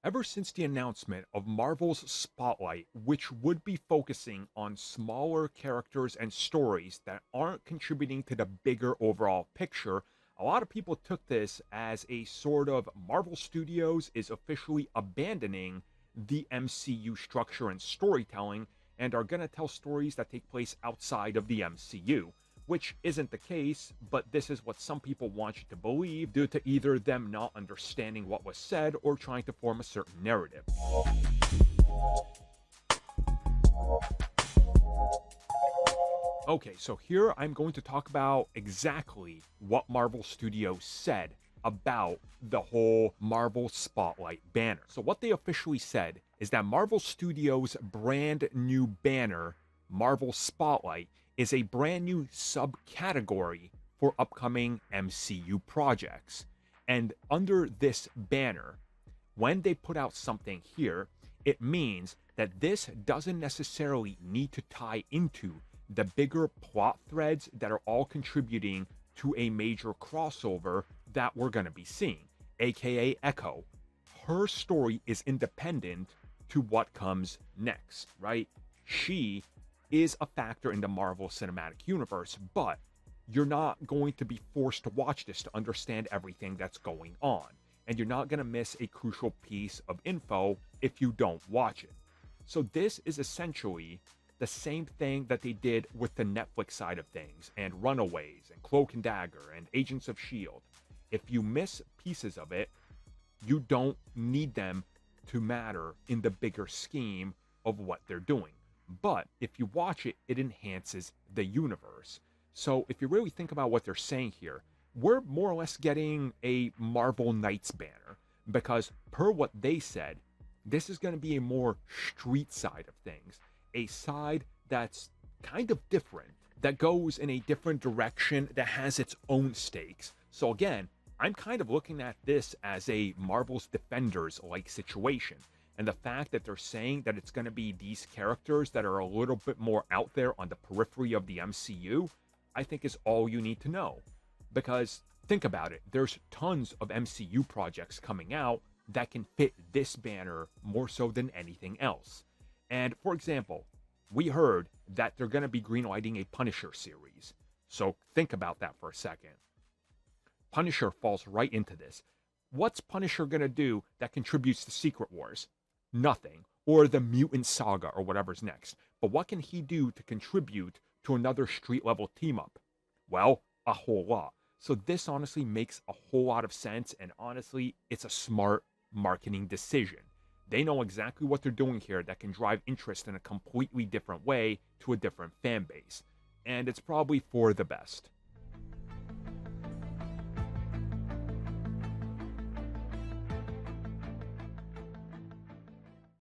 Ever since the announcement of Marvel's Spotlight, which would be focusing on smaller characters and stories that aren't contributing to the bigger overall picture, a lot of people took this as a sort of Marvel Studios is officially abandoning the MCU structure and storytelling and are going to tell stories that take place outside of the MCU, which isn't the case, but this is what some people want you to believe due to either them not understanding what was said or trying to form a certain narrative. Okay, so here I'm going to talk about exactly what Marvel Studios said about the whole Marvel Spotlight banner. So what they officially said is that Marvel Studios' brand new banner, Marvel Spotlight, is a brand new subcategory for upcoming MCU projects. And under this banner, when they put out something here, it means that this doesn't necessarily need to tie into the bigger plot threads that are all contributing to a major crossover that we're going to be seeing, aka Echo. Her story is independent to what comes next, right? She is a factor in the Marvel Cinematic Universe, but you're not going to be forced to watch this to understand everything that's going on. And you're not going to miss a crucial piece of info if you don't watch it. So this is essentially the same thing that they did with the Netflix side of things, and Runaways, and Cloak and Dagger, and Agents of S.H.I.E.L.D. If you miss pieces of it, you don't need them to matter in the bigger scheme of what they're doing. But if you watch it, it enhances the universe. So if you really think about what they're saying here, we're more or less getting a Marvel Knights banner, because per what they said, this is going to be a more street side of things, a side that's kind of different, that goes in a different direction, that has its own stakes. So again, I'm kind of looking at this as a Marvel's Defenders-like situation. And the fact that they're saying that it's going to be these characters that are a little bit more out there on the periphery of the MCU, I think is all you need to know. Because think about it, there's tons of MCU projects coming out that can fit this banner more so than anything else. And for example, we heard that they're going to be greenlighting a Punisher series. So think about that for a second. Punisher falls right into this. What's Punisher going to do that contributes to Secret Wars? Nothing. Or the Mutant Saga or whatever's next. But what can he do to contribute to another street level team up? Well, a whole lot. So this honestly makes a whole lot of sense, and honestly, it's a smart marketing decision. They know exactly what they're doing here that can drive interest in a completely different way to a different fan base. And it's probably for the best.